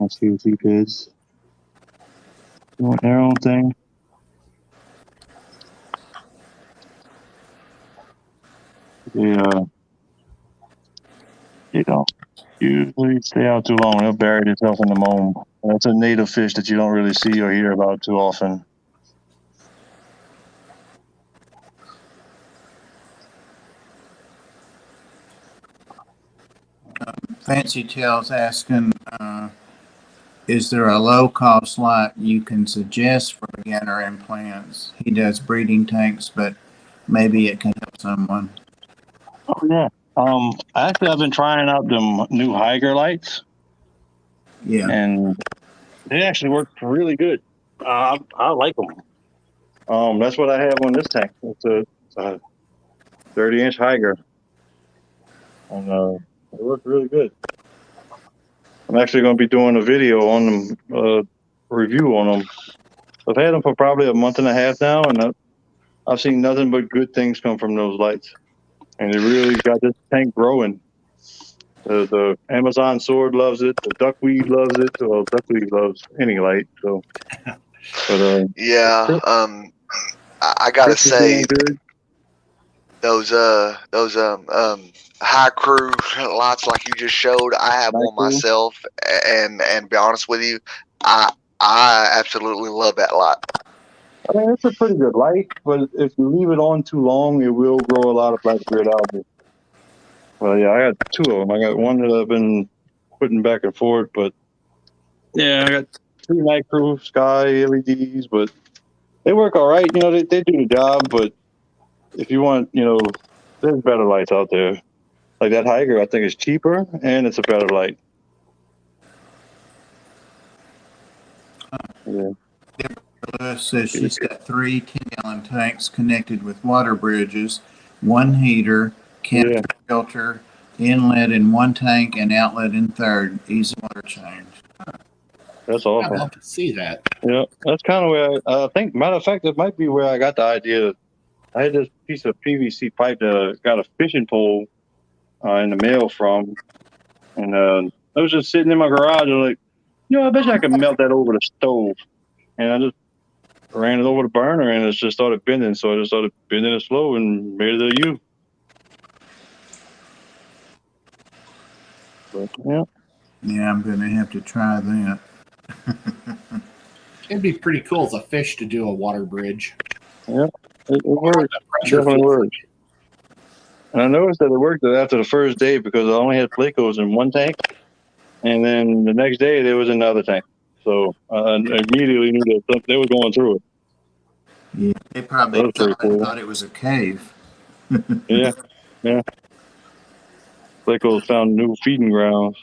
see the sheepheads doing their own thing. They don't usually stay out too long. They'll bury themselves in the moam. That's a native fish that you don't really see or hear about too often. Fancy Tail's asking, is there a low-cost lot you can suggest for beginner implants? He does breeding tanks, but maybe it can help someone. Oh yeah. Actually, I've been trying out them new Higer lights, Yeah. and they actually work really good. I like them. That's what I have on this tank. It's a 30-inch Higer, and it worked really good. I'm actually going to be doing a video on them, review on them. I've had them for probably a month and a half now, and I've seen nothing but good things come from those lights, and it really got this tank growing. The Amazon sword loves it. The duckweed loves it. Well, duckweed loves any light. So, but Yeah. I gotta Chris is say doing good. those high crew lights like you just showed. I have High one crew? myself, and to be honest with you, I absolutely love that light. I mean, it's a pretty good light, but if you leave it on too long, it will grow a lot of black beard algae. Well, yeah, I got two of them. I got one that I've been putting back and forth, but yeah, I got 3 night crew sky LEDs, but they work all right. You know, they do the job, but if you want, there's better lights out there. Like that Higer, I think is cheaper and it's a better light. Yeah. Lewis says she's got 3 10-gallon tanks connected with water bridges, 1 heater, canopy filter, inlet in 1 tank, and outlet in 3rd. Easy water change. That's I'd awesome. love to see that. Yeah, that's kind of where I think. Matter of fact, it might be where I got the idea. I had this piece of PVC pipe that I got a fishing pole in the mail from, and I was just sitting in my garage and like, I bet you I could melt that over the stove, and I just ran it over the burner and it just started bending. So I just started bending it slow and made it a U. But, yeah. Yeah, I'm going to have to try that. It'd be pretty cool as a fish to do a water bridge. Yeah, it worked. The pressure Definitely field. worked. And I noticed that it worked after the first day because I only had Plecos in 1 tank, and then the next day there was another tank. So I immediately knew that they were going through it. Yeah, they probably That was pretty cool. thought it was a cave. Yeah. Plecos found new feeding grounds.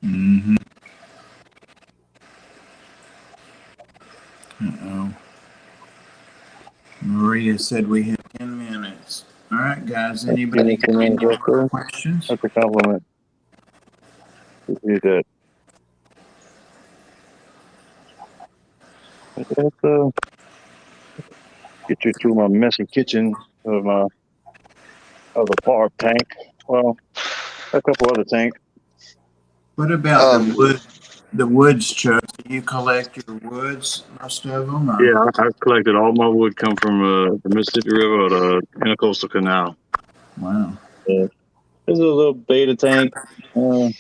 Mm-hmm. Uh-oh. Maria said we had 10 minutes. All right, guys. Anybody got any more questions? That's a compliment. Appreciate that. Let's get you through my messy kitchen of my other barb tank. Well, a couple other tanks. What about the woods, Chuck? Do you collect your woods, most of them? Or? Yeah, I've collected all my wood come from the Mississippi River or the Intercoastal Canal. Wow. There's a little beta tank. A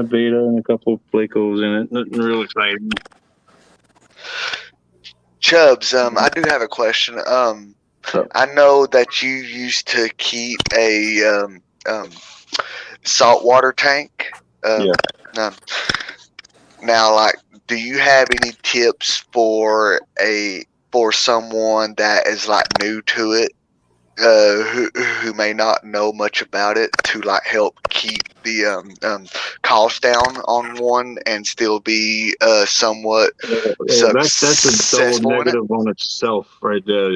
beta and a couple of Plecos in it. Nothing real exciting. Chubz, I do have a question. I know that you used to keep a saltwater tank. Yeah. Now, like, do you have any tips for for someone that is like new to it, who may not know much about it, to like help keep the cost down on one and still be somewhat That's a double successful in it? negative on itself right there.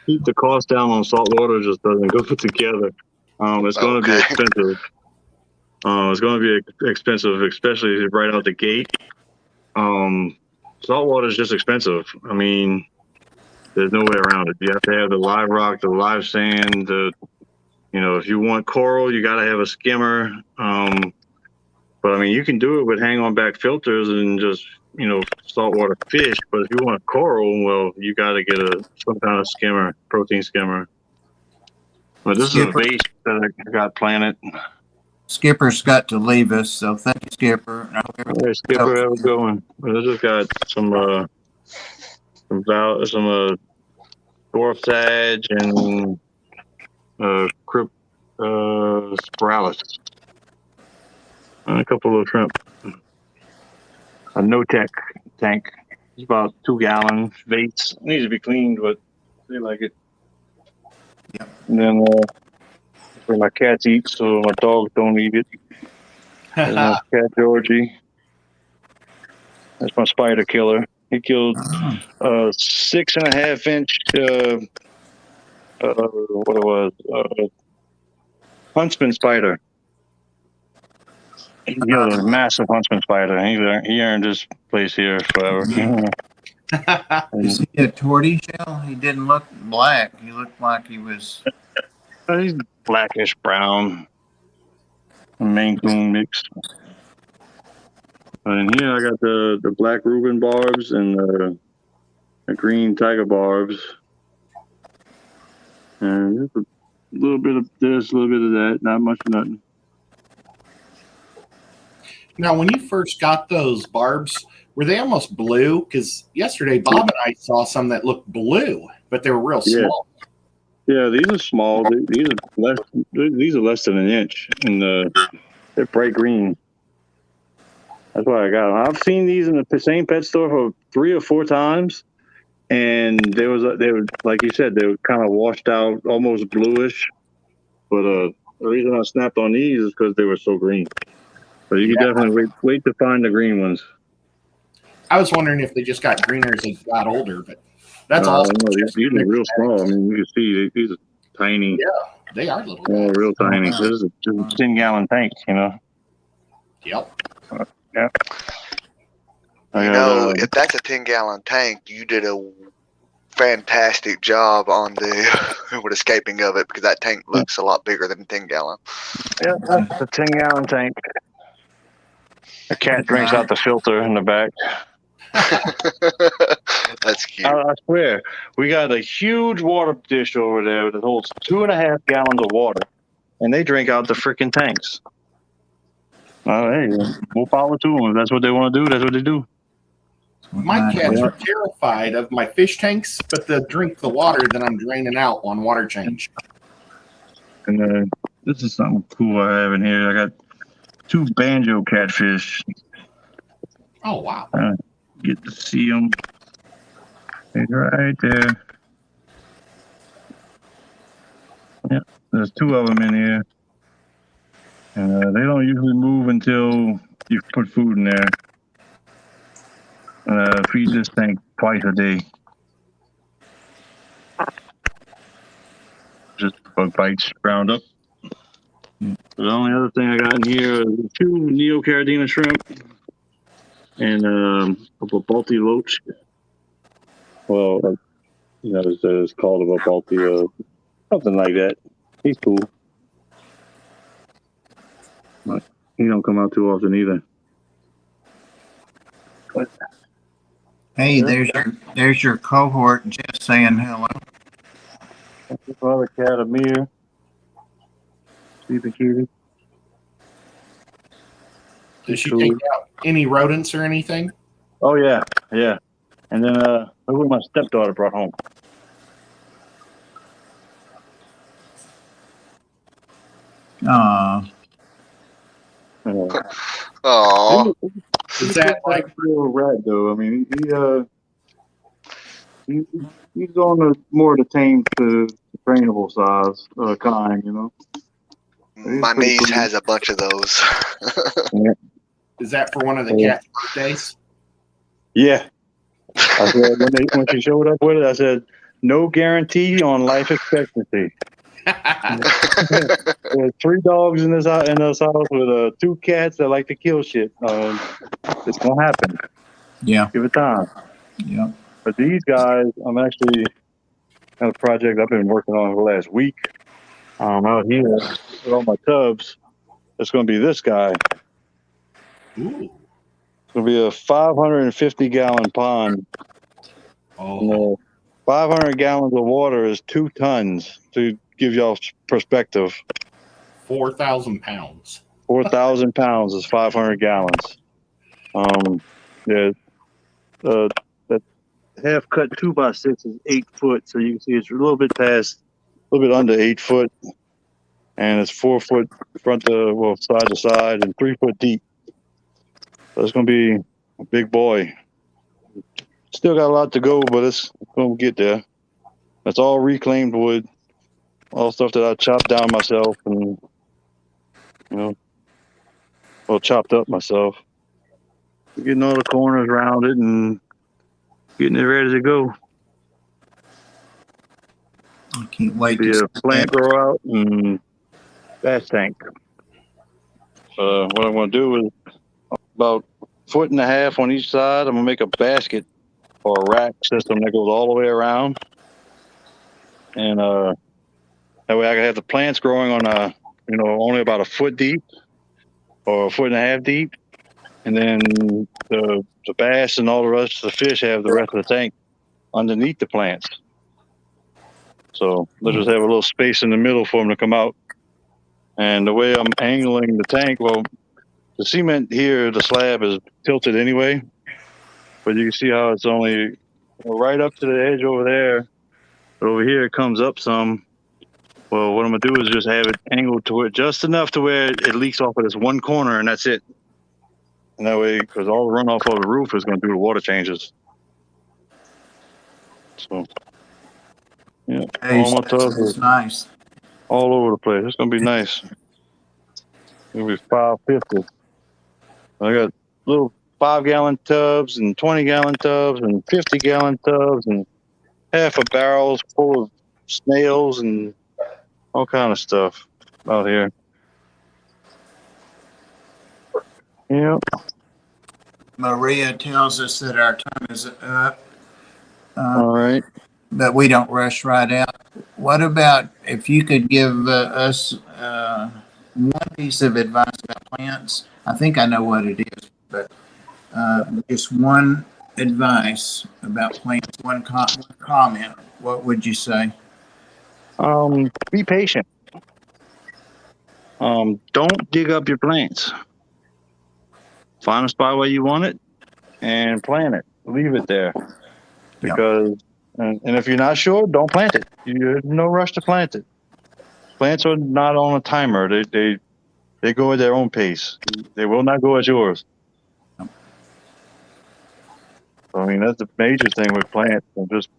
Keep the cost down on salt water just doesn't go together. It's going to be Okay. expensive. It's going to be expensive, especially right out the gate. Salt water is just expensive. I mean, there's no way around it. You have to have the live rock, the live sand. If you want coral, you got to have a skimmer. But I mean, you can do it with hang-on back filters and just saltwater fish. But if you want coral, well, you got to get some kind of skimmer, protein skimmer. But this is a vase that I got planted. Skipper's got to leave us, so thank you, Skipper. And I hope everything Hey, Skipper, have a good one. I just got some dwarf sage and spiralis. And a couple of shrimp. A no-tech tank. It's about 2 gallon vase. It needs to be cleaned, but they like it. Yep. And then where my cats eat, so my dogs don't eat it. There's my cat Georgie. That's my spider killer. He killed a 6.5 inch huntsman spider. He killed a massive huntsman spider. He earned his place here forever. Is he a tortoiseshell? He didn't look black. He looked like he was. He's blackish brown, Maine Coon mix. And here I got the black Reuben barbs and the green tiger barbs. And just a little bit of this, a little bit of that, not much of nothing. Now, when you first got those barbs, were they almost blue? Because yesterday Bob and I saw some that looked blue, but they were real small. Yeah, these are small. These are less than an inch, and they're bright green. That's why I got them. I've seen these in the same pet store for 3 or 4 times, and they were like you said, they were kind of washed out, almost bluish. But the reason I snapped on these is because they were so green. So you can definitely wait to find the green ones. I was wondering if they just got greener as they got older, but that's awesome. No, these are real small. I mean, you can see these are tiny. Yeah, they are little. Oh, real tiny. This is a 10-gallon tank, Yep. Yeah. If that's a 10-gallon tank, you did a fantastic job on with escaping of it, because that tank looks a lot bigger than a 10-gallon. Yeah, that's a 10-gallon tank. A cat drinks out the filter in the back. That's cute. I swear, we got a huge water dish over there that holds 2.5 gallons of water, and they drink out the freaking tanks. Hey, we'll follow to them. If that's what they want to do, that's what they do. My cats are terrified of my fish tanks, but they'll drink the water that I'm draining out on water change. And this is something cool I have in here. I got 2 Banjo Catfish. Oh, wow. Get to see them. They're right there. Yep, there's 2 of them in here. And they don't usually move until you put food in there. Feed this tank twice a day. Just bug bites, ground up. The only other thing I got in here is 2 Neocaradina Shrimp and a Balti Loach. Well, it's called a Balti, something like that. He's cool. But he don't come out too often either. But, Hey, there's your cohort just saying hello. this other cat, Amir. Sleeping cutie. Does she take out any rodents or anything? Oh yeah. And then look what my stepdaughter brought home. Aw. Oh, Is that like real red though? I mean, He's on the more the tame to trainable size kind, you know. He's My pretty niece cool. has a bunch of those. Is that for one of the cat's birthdays? Yeah. I said when she showed up with it, I said, no guarantee on life expectancy. There's 3 dogs in this house with 2 cats that like to kill shit. It's gonna happen. Yeah. Give it time. Yeah. But these guys, I'm actually on a project I've been working on for the last week. Out here with all my tubs. It's gonna be this guy. Ooh. It's gonna be a 550-gallon pond. Oh. 500 gallons of water is 2 tons. To give y'all perspective, 4,000 pounds. 4,000 pounds is 500 gallons. Yeah, that half cut 2x6 is 8 foot, so you can see it's a little bit under 8 foot, and it's 4 foot side to side, and 3 foot deep. So it's gonna be a big boy. Still got a lot to go, but it's gonna get there. That's all reclaimed wood, all stuff that I chopped down myself and chopped up myself. Getting all the corners around it and getting it ready to go. I can't wait Be to a plant grow out and bass tank. What I'm going to do is about 1.5 foot on each side. I'm going to make a basket or a rack system that goes all the way around, and that way I can have the plants growing on only about 1 foot deep or 1.5 foot deep, and then the bass and all the rest of the fish have the rest of the tank underneath the plants. So they'll just have a little space in the middle for them to come out. And the way I'm angling the tank, well, the cement here, the slab is tilted anyway, but you can see how it's only right up to the edge over there. But over here it comes up some. Well, what I'm going to do is just have it angled to it just enough to where it leaks off of this one corner, and that's it. And that way, because all the runoff of the roof is going to do the water changes. So, yeah, all my tubs It's nice. all over the place. It's going to be nice. It'll be 550. I got little 5-gallon tubs and 20-gallon tubs and 50-gallon tubs and half a barrels full of snails and all kind of stuff out here. Yeah. Maria tells us that our time is up. All right. But we don't rush right out. What about if you could give us one piece of advice about plants? I think I know what it is, but just one advice about plants, one comment. What would you say? Be patient. Don't dig up your plants. Find a spot where you want it and plant it. Leave it there. Because, and if you're not sure, don't plant it. There's no rush to plant it. Plants are not on a timer. They go at their own pace. They will not go at yours. I mean, that's the major thing with plants.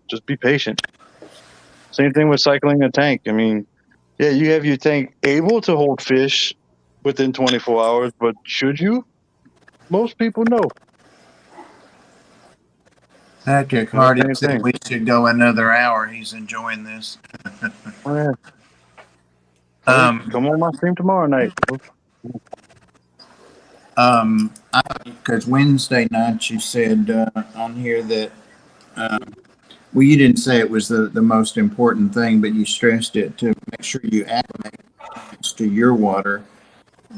Just be patient. Same thing with cycling a tank. I mean, yeah, you have your tank able to hold fish within 24 hours, but should you? Most people know. Patrick Hardy said we should go another hour. He's enjoying this. Oh, yeah. Come on my stream tomorrow night. Because Wednesday night you said on here that well, you didn't say it was the most important thing, but you stressed it to make sure you acclimate to your water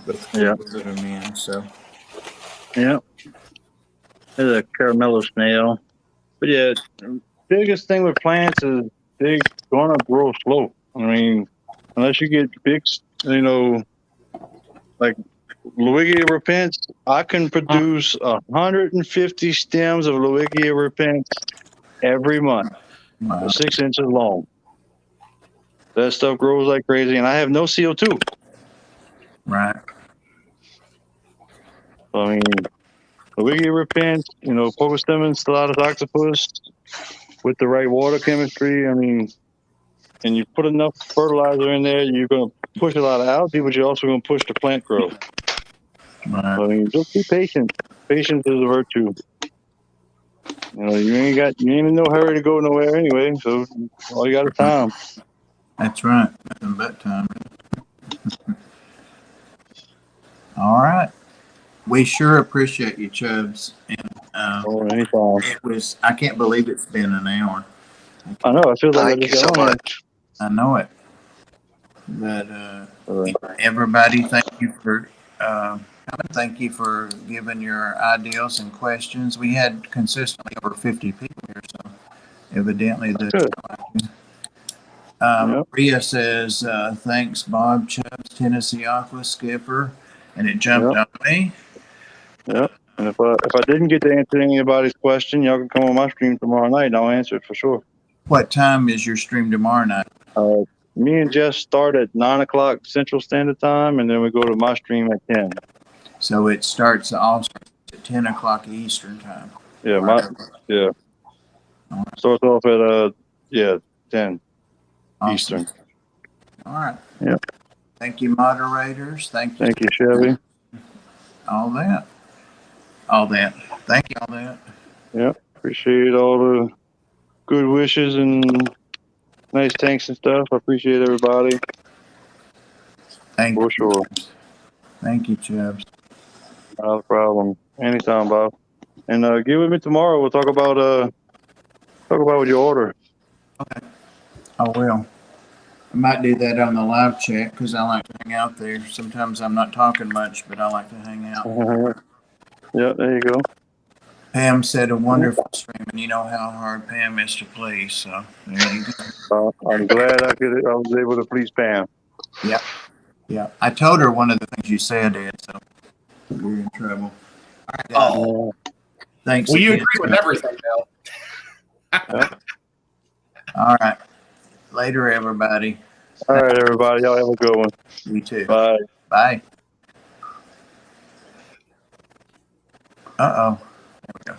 before you put them in. So yeah, there's a caramello snail. But yeah, biggest thing with plants is they're gonna grow slow. I mean, unless you get big, like Lowigia repents, I can produce 150 stems of Lowigia repents every month. wow. They're 6 inches long. That stuff grows like crazy, and I have no CO2. Right. I mean, Lowigia repents, Pocostemon, Stellatus octopus, with the right water chemistry, I mean, and you put enough fertilizer in there, you're going to push a lot of algae, but you're also going to push the plant growth. Right. I mean, just be patient. Patience is a virtue. You know, you ain't in no hurry to go nowhere anyway, so all you got is time. That's right. Nothing but time. All right. We sure appreciate you, Chubz. And Or anytime. I can't believe it's been an hour. I know. I feel like I Thank just you so got on here. much. I know it. But All right. everybody, thank you for coming. Thank you for giving your ideals and questions. We had consistently over 50 people here, so evidently Good. Yep. Maria says, thanks, Bob, Chubz, Tennessee Aqua Skipper, and it jumped on me. Yep. And if I didn't get to answer anybody's question, y'all can come on my stream tomorrow night and I'll answer it for sure. What time is your stream tomorrow night? Me and Jess start at 9 o'clock Central Standard Time, and then we go to my stream at 10. So it starts at 10 o'clock Eastern time. Yeah, All right. starts off at 10 Awesome. Eastern. All right. Yeah. Thank you, moderators. Thank you, Chevy. all that. Thank you, all that. Yeah, appreciate all the good wishes and nice tanks and stuff. I appreciate everybody. Thank For you. sure. Thank you, Chubz. Not a problem. Anytime, Bob. And get with me tomorrow. We'll talk about what you order. I will. I might do that on the live chat because I like to hang out there. Sometimes I'm not talking much, but I like to hang out. Yeah, there you go. Pam said a wonderful stream, and you know how hard Pam is to please. So there you go. I'm glad I was able to please Pam. Yeah. I told her one of the things you said, Ed, so we're in trouble. All right, guys. Oh, Thanks. well, you again. agree with everything now. All right. Later, everybody. All right, everybody. Y'all have a good one. You too. Bye. Bye. Uh-oh. There we go.